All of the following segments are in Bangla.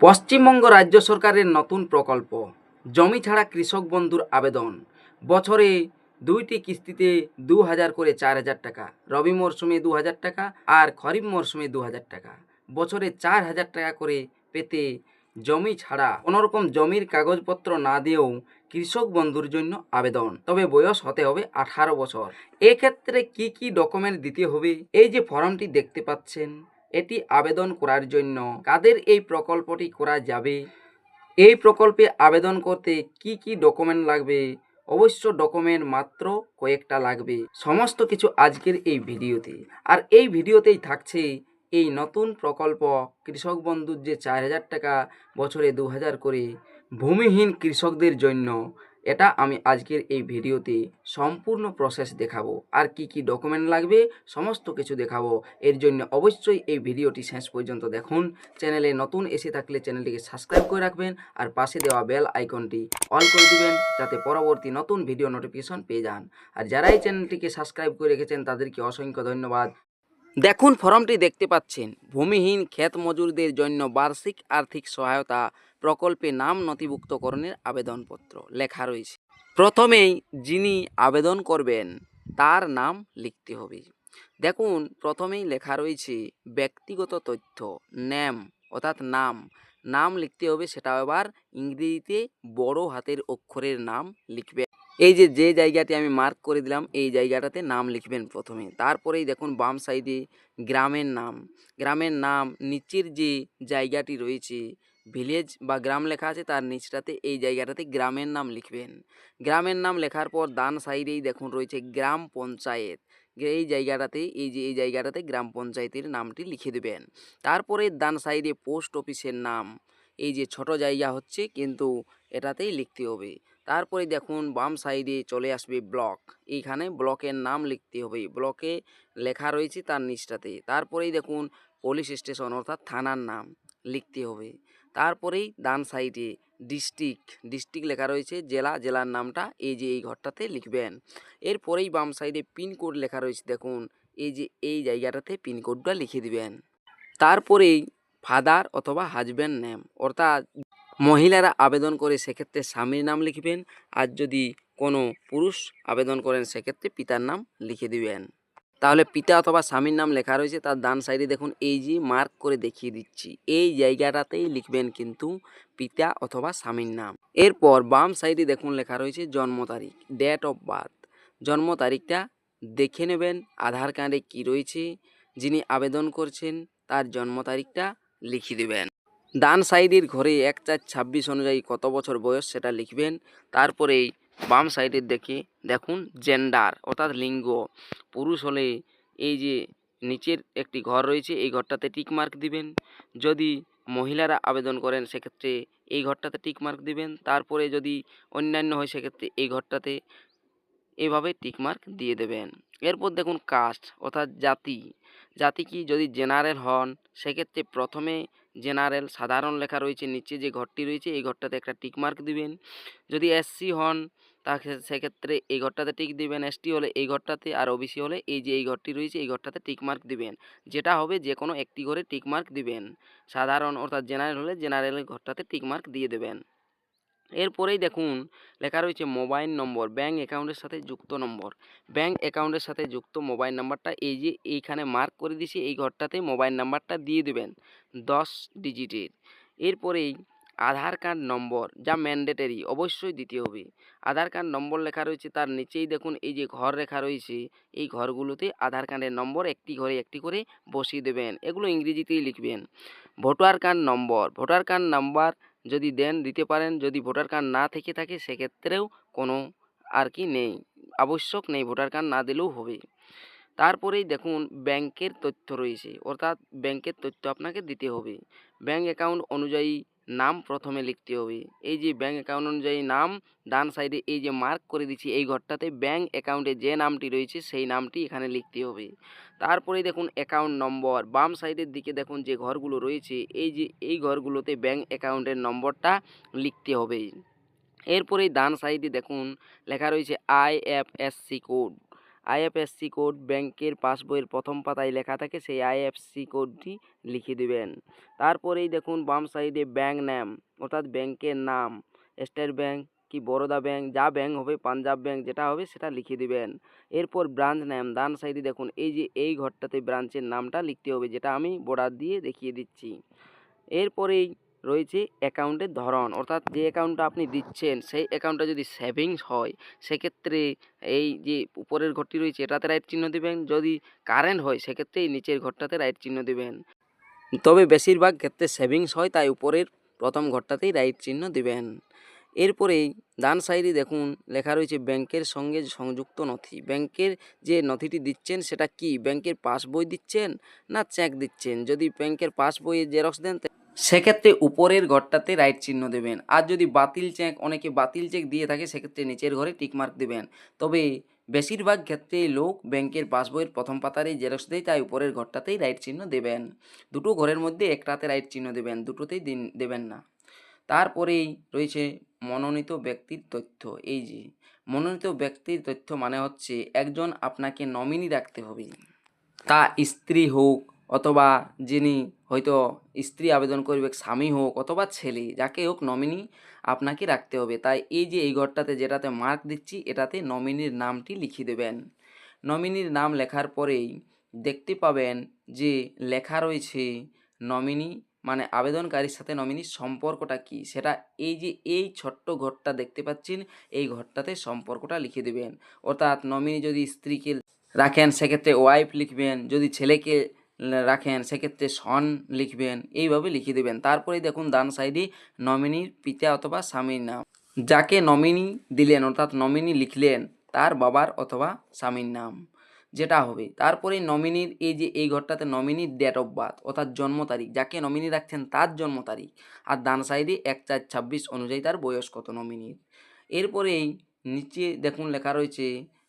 পশ্চিমবঙ্গ রাজ্য সরকারের নতুন প্রকল্প জমি ছাড়া কৃষক বন্ধুর আবেদন। বছরে 2টি কিস্তিতে 2000 করে 4000 টাকা, রবি মরশুমে 2000 টাকা আর খরিফ মরশুমে 2000 টাকা। বছরে 4000 টাকা করে পেতে জমি ছাড়া কোনোরকম জমির কাগজপত্র না দিয়েও কৃষক বন্ধুর জন্য আবেদন। তবে বয়স হতে হবে 18 বছর। এক্ষেত্রে কি কি ডকুমেন্ট দিতে হবে? এই যে ফর্মটি দেখতে পাচ্ছেন, এটি আবেদন করার জন্য কাদের এই প্রকল্পটি করা যাবে, এই প্রকল্পে আবেদন করতে কি কি ডকুমেন্ট লাগবে, অবশ্য ডকুমেন্ট মাত্র কয়েকটা লাগবে। সমস্ত কিছু আজকের এই ভিডিওতে। আর এই ভিডিওতেই থাকছে এই নতুন প্রকল্প কৃষক বন্ধুর যে 4000 টাকা বছরে 2000 করে ভূমিহীন কৃষকদের জন্য, এটা আমি আজকের এই ভিডিওতে সম্পূর্ণ প্রসেস দেখাবো। আর কি কি ডকুমেন্ট লাগবে সমস্ত কিছু দেখাবো। এর জন্য অবশ্যই এই ভিডিওটি শেষ পর্যন্ত দেখুন। চ্যানেলে নতুন এসে থাকলে চ্যানেলটিকে সাবস্ক্রাইব করে রাখবেন আর পাশে দেওয়া বেল আইকনটি অল করে দিবেন, যাতে পরবর্তী নতুন ভিডিও নোটিফিকেশন পেয়ে যান। আর যারা এই চ্যানেলটিকে সাবস্ক্রাইব করে রেখেছেন তাদেরকে অসংখ্য ধন্যবাদ। দেখুন ফর্মটি দেখতে পাচ্ছেন, ভূমিহীন ক্ষেত মজুরদের জন্য বার্ষিক আর্থিক সহায়তা প্রকল্পে নাম নথিভুক্তকরণের আবেদনপত্র লেখা রয়েছে। প্রথমেই যিনি আবেদন করবেন তার নাম লিখতে হবে। দেখুন প্রথমেই লেখা রয়েছে ব্যক্তিগত তথ্য, নেম অর্থাৎ নাম লিখতে হবে। সেটা আবার ইংরেজিতে বড় হাতের অক্ষরের নাম লিখবে। এই যে জায়গাটি আমি মার্ক করে দিলাম, এই জায়গাটাতে নাম লিখবেন প্রথমে। তারপরেই দেখুন বাম সাইডে গ্রামের নাম নিচের যে জায়গাটি রয়েছে ভিলেজ বা গ্রাম লেখা আছে, তার নিচটাতে এই জায়গাটাতে গ্রামের নাম লিখবেন। গ্রামের নাম লেখার পর ডান সাইডেই দেখুন রয়েছে গ্রাম পঞ্চায়েত। এই জায়গাটাতে গ্রাম পঞ্চায়েতের নামটি লিখে দেবেন। তারপরে ডান সাইডে পোস্ট অফিসের নাম, এই যে ছোট জায়গা হচ্ছে কিন্তু এটাতেই লিখতে হবে। তারপরে দেখুন বাম সাইডে চলে আসবে ব্লক, এইখানে ব্লকের নাম লিখতে হবে। ব্লকে লেখা রয়েছে তার নিচটাতে। তারপরেই দেখুন পুলিশ স্টেশন অর্থাৎ থানার নাম লিখতে হবে। তারপরেই ডান সাইডে ডিস্ট্রিক্ট লেখা রয়েছে, জেলার নামটা এই ঘরটাতে লিখবেন। এরপরেই বাম সাইডে পিনকোড লেখা রয়েছে, দেখুন এই জায়গাটাতে পিনকোডটা লিখে দিবেন। তারপরেই ফাদার অথবা হাজব্যান্ড নেম, অর্থাৎ মহিলারা আবেদন করে সেক্ষেত্রে স্বামীর নাম লিখবেন, আর যদি কোনো পুরুষ আবেদন করেন সেক্ষেত্রে পিতার নাম লিখে দিবেন। তাহলে পিতা অথবা স্বামীর নাম লেখা রয়েছে, তার ডান সাইডে দেখুন এই যে মার্ক করে দেখিয়ে দিচ্ছি, এই জায়গাটাতেই লিখবেন কিন্তু পিতা অথবা স্বামীর নাম। এরপর বাম সাইডে দেখুন লেখা রয়েছে জন্ম তারিখ, ডেট অফ বার্থ। জন্ম তারিখটা দেখে নেবেন আধার কার্ডে কি রয়েছে, যিনি আবেদন করছেন তার জন্ম তারিখটা লিখে দেবেন। ডান সাইডের ঘরে 1/4/26 অনুযায়ী কত বছর বয়স সেটা লিখবেন। তারপরেই বাম সাইডের দেখুন জেন্ডার অর্থাৎ লিঙ্গ, পুরুষ হলে এই যে নিচের একটি ঘর রয়েছে এই ঘরটাতে টিকমার্ক দিবেন। যদি মহিলারা আবেদন করেন সেক্ষেত্রে এই ঘরটাতে টিকমার্ক দিবেন। তারপরে যদি অন্যান্য হয় সেক্ষেত্রে এই ঘরটাতে এভাবে টিকমার্ক দিয়ে দেবেন। এরপর দেখুন কাস্ট অর্থাৎ জাতি কি, যদি জেনারেল হন সেক্ষেত্রে প্রথমে জেনারেল সাধারণ লেখা রয়েছে, নিচে যে ঘরটি রয়েছে এই ঘরটাতে একটা টিকমার্ক দিবেন। যদি এসসি হন তাকে সেক্ষেত্রে এই ঘরটাতে টিক দিবেন, এসটি হলে এই ঘরটাতে, আর ওবিসি হলে এই ঘরটি রয়েছে এই ঘরটাতে টিকমার্ক দিবেন। যেটা হবে যে কোনো একটি ঘরে টিকমার্ক দিবেন। সাধারণ অর্থাৎ জেনারেল হলে জেনারেলের ঘরটাতে টিকমার্ক দিয়ে দেবেন। এরপরেই দেখুন লেখা রয়েছে মোবাইল নম্বর, ব্যাঙ্ক অ্যাকাউন্টের সাথে যুক্ত নম্বর। ব্যাঙ্ক অ্যাকাউন্টের সাথে যুক্ত মোবাইল নাম্বারটা এইখানে মার্ক করে দিয়েছি, এই ঘরটাতে মোবাইল নাম্বারটা দিয়ে দেবেন 10 ডিজিটের। এরপরেই আধার কার্ড নম্বর, যা ম্যান্ডেটরি অবশ্যই দিতে হবে। আধার কার্ড নম্বর লেখা রয়েছে, তার নিচেই দেখুন এই যে ঘর লেখা রয়েছে, এই ঘরগুলোতে আধার কার্ডের নম্বর একটি ঘরে একটি করে বসিয়ে দেবেন। এগুলো ইংরেজিতেই লিখবেন। ভোটার কার্ড নাম্বার যদি দেন দিতে পারেন, যদি ভোটার কার্ড না থেকে থাকে সেক্ষেত্রেও কোনো নেই, আবশ্যক নেই, ভোটার কার্ড না দিলেও হবে। তারপরেই দেখুন ব্যাংকের তথ্য রয়েছে, অর্থাৎ ব্যাংকের তথ্য আপনাকে দিতে হবে। ব্যাংক অ্যাকাউন্ট অনুযায়ী নাম প্রথমে লিখতে হবে। এই যে ব্যাংক অ্যাকাউন্ট অনুযায়ী নাম, ডান সাইডে এই যে মার্ক করে দিচ্ছি এই ঘরটাতে ব্যাংক অ্যাকাউন্টে যে নামটি রয়েছে সেই নামটি এখানে লিখতে হবে। তারপরে দেখুন অ্যাকাউন্ট নম্বর, বাম সাইডের দিকে দেখুন যে ঘরগুলো রয়েছে এই ঘরগুলোতে ব্যাংক অ্যাকাউন্টের নম্বরটা লিখতে হবে। এরপরেই ডান সাইডে দেখুন লেখা রয়েছে আইএফএসসি কোড। আইএফএসসি কোড ব্যাংকের পাসবইয়ের প্রথম পাতায় লেখা থাকে, সেই আইএফএসসি কোডটি লিখে দিবেন। তারপরেই দেখুন বাম সাইডে ব্যাংক নেম অর্থাৎ ব্যাংকের নাম, স্টেট ব্যাংক কি বরোদা ব্যাংক, যা ব্যাংক হবে, পাঞ্জাব ব্যাংক যেটা হবে সেটা লিখে দিবেন। এরপর ব্রাঞ্চ নেম ডান সাইডে দেখুন এই যে এই ঘরটাতে ব্রাঞ্চের নামটা লিখতে হবে, যেটা আমি বর্ডার দিয়ে দেখিয়ে দিচ্ছি। এরপরেই রয়েছে অ্যাকাউন্টের ধরন, অর্থাৎ যে অ্যাকাউন্টটা আপনি দিচ্ছেন সেই অ্যাকাউন্টটা যদি সেভিংস হয় সেক্ষেত্রে এই যে উপরের ঘরটি রয়েছে এটাতে রাইট চিহ্ন দেবেন, যদি কারেন্ট হয় সেক্ষেত্রে এই নিচের ঘরটাতে রাইট চিহ্ন দেবেন। তবে বেশিরভাগ ক্ষেত্রে সেভিংস হয় তাই উপরের প্রথম ঘরটাতেই রাইট চিহ্ন দেবেন। এরপরেই ডান সাইডে দেখুন লেখা রয়েছে ব্যাংকের সঙ্গে সংযুক্ত নথি। ব্যাংকের যে নথিটি দিচ্ছেন সেটা কি, ব্যাংকের পাসবই দিচ্ছেন না চেক দিচ্ছেন। যদি ব্যাংকের পাসবইয়ের জেরক্স দেন সেক্ষেত্রে উপরের ঘরটাতে রাইট চিহ্ন দেবেন, আর যদি বাতিল চেক, অনেকে বাতিল চেক দিয়ে থাকে, সেক্ষেত্রে নিচের ঘরে টিকমার্ক দেবেন। তবে বেশিরভাগ ক্ষেত্রে লোক ব্যাংকের পাসবইয়ের প্রথম পাতারই জেরক্স দেয় তাই উপরের ঘরটাতেই রাইট চিহ্ন দেবেন। দুটো ঘরের মধ্যে একটাতে রাইট চিহ্ন দেবেন, দুটোতেই দেবেন না। তারপরেই রয়েছে মনোনীত ব্যক্তির তথ্য। এই যে মনোনীত ব্যক্তির তথ্য মানে হচ্ছে একজন আপনাকে নমিনি রাখতে হবে, তা স্ত্রী হোক অথবা যিনি হয়তো স্ত্রী আবেদন করবে, স্বামী হোক অথবা ছেলে, যাকে হোক নমিনি আপনাকে রাখতে হবে। তাই এই যে এই ঘরটাতে যেটাতে মার্ক দিচ্ছি এটাতে নমিনির নামটি লিখে দেবেন। নমিনির নাম লেখার পরেই দেখতে পাবেন যে লেখা রয়েছে নমিনি মানে আবেদনকারীর সাথে নমিনির সম্পর্কটা কি, সেটা এই যে এই ছোট্ট ঘরটা দেখতে পাচ্ছেন এই ঘরটাতে সম্পর্কটা লিখে দেবেন। অর্থাৎ নমিনি যদি স্ত্রীকে রাখেন সেক্ষেত্রে ওয়াইফ লিখবেন, যদি ছেলেকে রাখেন সেক্ষেত্রে সন লিখবেন, এইভাবে লিখে দেবেন। তারপরে দেখুন ডান সাইডে নমিনির পিতা অথবা স্বামীর নাম, যাকে নমিনি দিলেন অর্থাৎ নমিনি লিখলেন তার বাবার অথবা স্বামীর নাম যেটা হবে। তারপরে নমিনির এই যে এই ঘরটাতে নমিনির ডেট অফ বার্থ অর্থাৎ জন্ম তারিখ, যাকে নমিনি রাখছেন তার জন্ম তারিখ, আর ডান সাইডে 1/4/26 অনুযায়ী তার বয়স কত নমিনির। এরপরেই নিচে দেখুন লেখা রয়েছে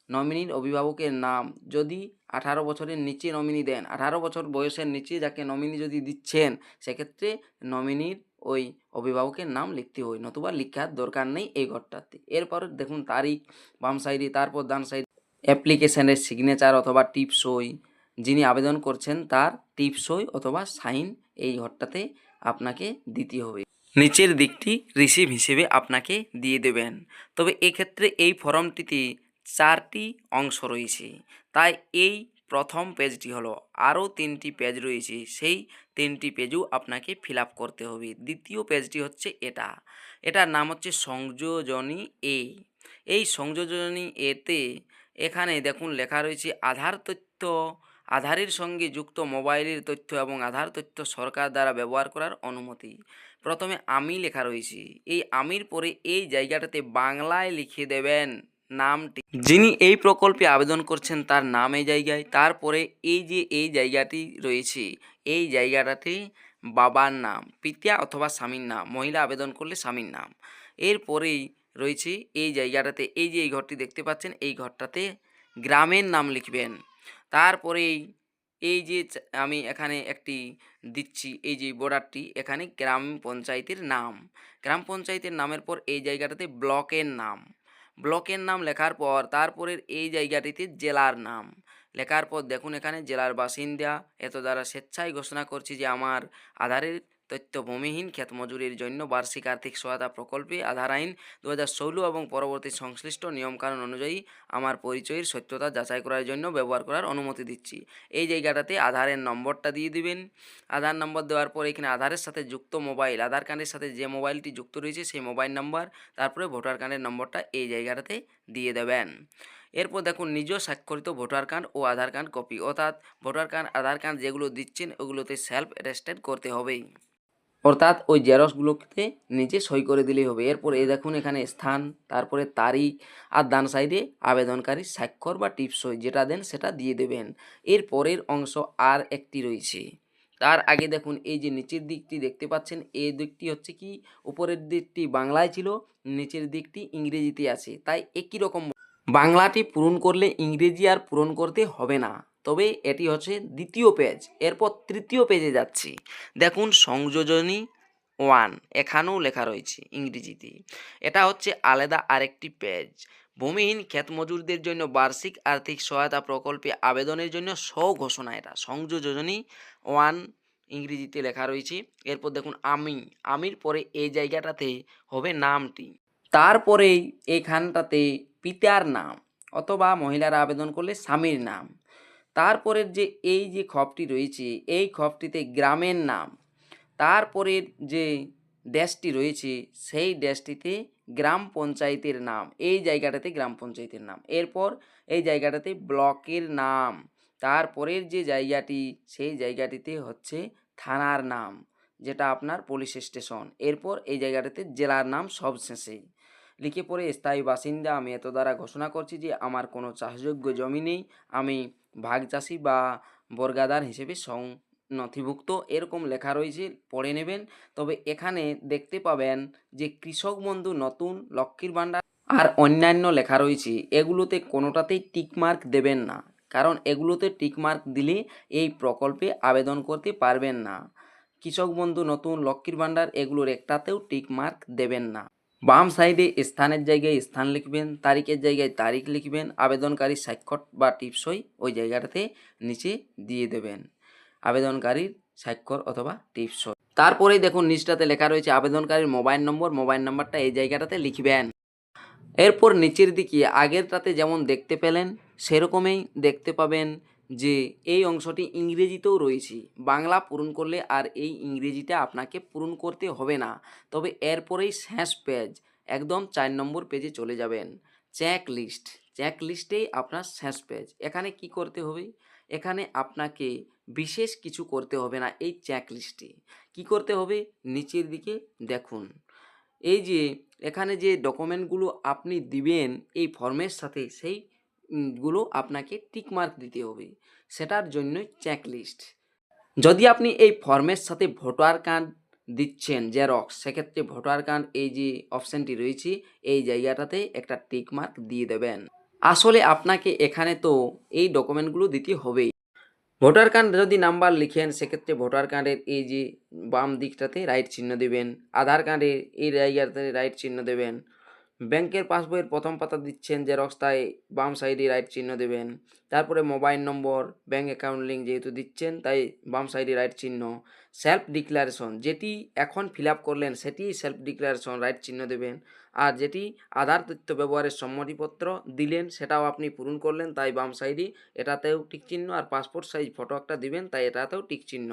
নমিনির অভিভাবকের নাম। যদি 18 বছরের নিচে নমিনি দেন, 18 বছর বয়সের নিচে যাকে নমিনি যদি দিচ্ছেন সেক্ষেত্রে নমিনির ওই অভিভাবকের নাম লিখতে হয়, নতুবা লেখার দরকার নেই এই ঘরটাতে। এরপর দেখুন তারিখ বাম সাইডে, তারপর ডান সাইডে অ্যাপ্লিকেশনের সিগনেচার অথবা টিপসই, যিনি আবেদন করছেন তার টিপসই অথবা সাইন এই ঘরটাতে আপনাকে দিতে হবে। নিচের দিকটি রিসিভ হিসেবে আপনাকে দিয়ে দেবেন। তবে এক্ষেত্রে এই ফর্মটিতে 4টি অংশ রয়েছে, তাই এই প্রথম পেজটি হলো, আরও 3টি পেজ রয়েছে, সেই 3টি পেজও আপনাকে ফিল আপ করতে হবে। দ্বিতীয় পেজটি হচ্ছে এটার নাম হচ্ছে সংযোজনী এ। এই সংযোজনী এতে এখানে দেখুন লেখা রয়েছে আধার তথ্য, আধারের সঙ্গে যুক্ত মোবাইলের তথ্য এবং আধার তথ্য সরকার দ্বারা ব্যবহার করার অনুমতি। প্রথমে আমি লেখা রয়েছে, এই আমির পরে এই জায়গাটাতে বাংলায় লিখে দেবেন নামটি, যিনি এই প্রকল্পে আবেদন করছেন তার নাম এই জায়গায়। তারপরে এই যে এই জায়গাটি রয়েছে এই জায়গাটাতে বাবার নাম, পিতা অথবা স্বামীর নাম, মহিলা আবেদন করলে স্বামীর নাম। এরপরেই রয়েছে এই জায়গাটাতে এই যে এই ঘরটি দেখতে পাচ্ছেন এই ঘরটাতে গ্রামের নাম লিখবেন। তারপরেই এই যে আমি এখানে একটি দিচ্ছি এই যে বর্ডারটি, এখানে গ্রাম পঞ্চায়েতের নাম, গ্রাম পঞ্চায়েতের নামের পর এই জায়গাটাতে ব্লকের নাম, ব্লকের নাম লেখার পর তারপরের এই জায়গাটিতে জেলার নাম লেখার পর দেখুন এখানে জেলার বাসিন্দা এত দ্বারা স্বেচ্ছায় ঘোষণা করছি যে আমার আধারের তথ্য ভূমিহীন ক্ষেত মজুরির জন্য বার্ষিক আর্থিক সহায়তা প্রকল্পে আধার আইন 2016 এবং পরবর্তী সংশ্লিষ্ট নিয়মকানুন অনুযায়ী আমার পরিচয়ের সত্যতা যাচাই করার জন্য ব্যবহার করার অনুমতি দিচ্ছি। এই জায়গাটাতে আধারের নম্বরটা দিয়ে দিবেন। আধার নম্বর দেওয়ার পর এখানে আধারের সাথে যুক্ত মোবাইল, আধার কার্ডের সাথে যে মোবাইলটি যুক্ত রয়েছে সেই মোবাইল নাম্বার, তারপরে ভোটার কার্ডের নম্বরটা এই জায়গাটাতে দিয়ে দেবেন। এরপর দেখুন নিজ স্বাক্ষরিত ভোটার কার্ড ও আধার কার্ড কপি, অর্থাৎ ভোটার কার্ড আধার কার্ড যেগুলো দিচ্ছেন ওগুলোতে সেলফ অ্যাটেস্টেড করতে হবে, অর্থাৎ ওই জেরক্সগুলোতে নিজে সই করে দিলেই হবে। এরপর এই দেখুন এখানে স্থান, তারপরে তারিখ, আর ডান সাইডে আবেদনকারী স্বাক্ষর বা টিপসই যেটা দেন সেটা দিয়ে দেবেন। এর পরের অংশ আর একটি রয়েছে, তার আগে দেখুন এই যে নিচের দিকটি দেখতে পাচ্ছেন এই দিকটি হচ্ছে কি উপরের দিকটি বাংলায় ছিল, নিচের দিকটি ইংরেজিতে আছে, তাই একই রকম বাংলাটি পূরণ করলে ইংরেজি আর পূরণ করতে হবে না। তবে এটি হচ্ছে দ্বিতীয় পেজ। এরপর তৃতীয় পেজে যাচ্ছি, দেখুন সংযোজনী ওয়ান এখানেও লেখা রয়েছে ইংরেজিতে। এটা হচ্ছে আলাদা আরেকটি পেজ। ভূমিহীন ক্ষেত মজুরদের জন্য বার্ষিক আর্থিক সহায়তা প্রকল্পে আবেদনের জন্য ঘোষণা, এটা সংযোজনী ওয়ান ইংরেজিতে লেখা রয়েছে। এরপর দেখুন আমির পরে এই জায়গাটাতে হবে নামটি, তারপরেই এখানটাতে পিতার নাম অথবা মহিলারা আবেদন করলে স্বামীর নাম। তারপরের যে এই যে খপটি রয়েছে এই খপটিতে গ্রামের নাম, তারপরের যে ড্যাশটি রয়েছে সেই ড্যাশটিতে গ্রাম পঞ্চায়েতের নাম, এই জায়গাটাতে গ্রাম পঞ্চায়েতের নাম। এরপর এই জায়গাটাতে ব্লকের নাম, তারপরের যে জায়গাটি সেই জায়গাটিতে হচ্ছে থানার নাম, যেটা আপনার পুলিশ স্টেশন। এরপর এই জায়গাটাতে জেলার নাম সব শেষে লিখে পরে স্থায়ী বাসিন্দা আমি এত দ্বারা ঘোষণা করছি যে আমার কোনো চাষযোগ্য জমি নেই, আমি ভাগ চাষি বা বর্গাদার হিসেবে নথিভুক্ত, এরকম লেখা রয়েছে, পড়ে নেবেন। তবে এখানে দেখতে পাবেন যে কৃষক বন্ধু নতুন, লক্ষ্মীর ভাণ্ডার আর অন্যান্য লেখা রয়েছে, এগুলোতে কোনোটাতেই টিকমার্ক দেবেন না, কারণ এগুলোতে টিকমার্ক দিলে এই প্রকল্পে আবেদন করতে পারবেন না। কৃষক বন্ধু নতুন, লক্ষ্মীর ভাণ্ডার এগুলোর একটাতেও টিকমার্ক দেবেন না। বাম সাইডে স্থানের জায়গায় স্থান লিখবেন, তারিখের জায়গায় তারিখ লিখবেন, আবেদনকারীর স্বাক্ষর বা টিপসই ওই জায়গাটাতে নিচে দিয়ে দেবেন, আবেদনকারীর স্বাক্ষর অথবা টিপসই। তারপরেই দেখুন নিচটাতে লেখা রয়েছে আবেদনকারীর মোবাইল নম্বর, মোবাইল নাম্বারটা এই জায়গাটাতে লিখবেন। এরপর নিচের দিকে আগেরটাতে যেমন দেখতে পেলেন সেরকমই দেখতে পাবেন যে এই অংশটি ইংরেজিতেও রয়েছে, বাংলা পূরণ করলে আর এই ইংরেজিটা আপনাকে পূরণ করতে হবে না। তবে এরপরেই শেষ পেজ, একদম 4 নম্বর পেজে চলে যাবেন, চেক লিস্টেই আপনার শেষ পেজ। এখানে কি করতে হবে, এখানে আপনাকে বিশেষ কিছু করতে হবে না। এই চেক লিস্টে কী করতে হবে, নিচের দিকে দেখুন, এই যে এখানে যে ডকুমেন্টগুলো আপনি দিবেন এই ফর্মের সাথে সেই গুলো আপনাকে টিকমার্ক দিতে হবে, সেটার জন্যই চেকলিস্ট। যদি আপনি এই ফর্মের সাথে ভোটার কার্ড দিচ্ছেন জেরক্স, সেক্ষেত্রে ভোটার কার্ড এই যে অপশানটি রয়েছে এই জায়গাটাতে একটা টিকমার্ক দিয়ে দেবেন। আসলে আপনাকে এখানে তো এই ডকুমেন্টগুলো দিতে হবেই। ভোটার কার্ড যদি নাম্বার লিখেন সেক্ষেত্রে ভোটার কার্ডের এই যে বাম দিকটাতে রাইট চিহ্ন দেবেন, আধার কার্ডের এই জায়গাতে রাইট চিহ্ন দেবেন, ব্যাংকের পাসবইয়ের প্রথম পাতা দিচ্ছেন জেরক্স তাই বাম সাইডে রাইট চিহ্ন দেবেন, তারপরে মোবাইল নম্বর ব্যাঙ্ক অ্যাকাউন্ট লিঙ্ক যেহেতু দিচ্ছেন তাই বাম সাইডে রাইট চিহ্ন, সেলফ ডিক্লারেশন যেটি এখন ফিল আপ করলেন সেটি সেলফ ডিক্লারেশন রাইট চিহ্ন দেবেন, আর যেটি আধার তথ্য ব্যবহারের সম্মতিপত্র দিলেন সেটাও আপনি পূরণ করলেন তাই বাম সাইডে এটাতেও টিক চিহ্ন, আর পাসপোর্ট সাইজ ফটো একটা দিবেন তাই এটাতেও টিক চিহ্ন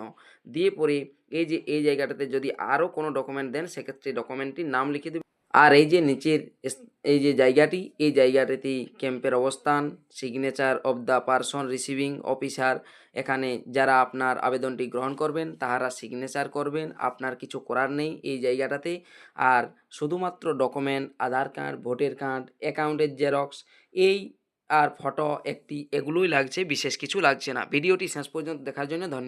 দিয়ে পরে এই যে এই জায়গাটাতে যদি আরও কোনো ডকুমেন্ট দেন সেক্ষেত্রে ডকুমেন্টটির নাম লিখে দেবেন। আর এই যে নিচের এই যে জায়গাটি এই জায়গাটিতেই ক্যাম্পের অবস্থান, signature of the person receiving officer, এখানে যারা আপনার আবেদনটি গ্রহণ করবেন তাহারা সিগনেচার করবেন, আপনার কিছু করার নেই এই জায়গাটাতে। আর শুধুমাত্র ডকুমেন্ট আধার কার্ড, ভোটার কার্ড, অ্যাকাউন্টের জেরক্স এই আর ফটো একটি, এগুলোই লাগছে, বিশেষ কিছু লাগছে না। ভিডিওটি শেষ পর্যন্ত দেখার জন্য ধন্যবাদ।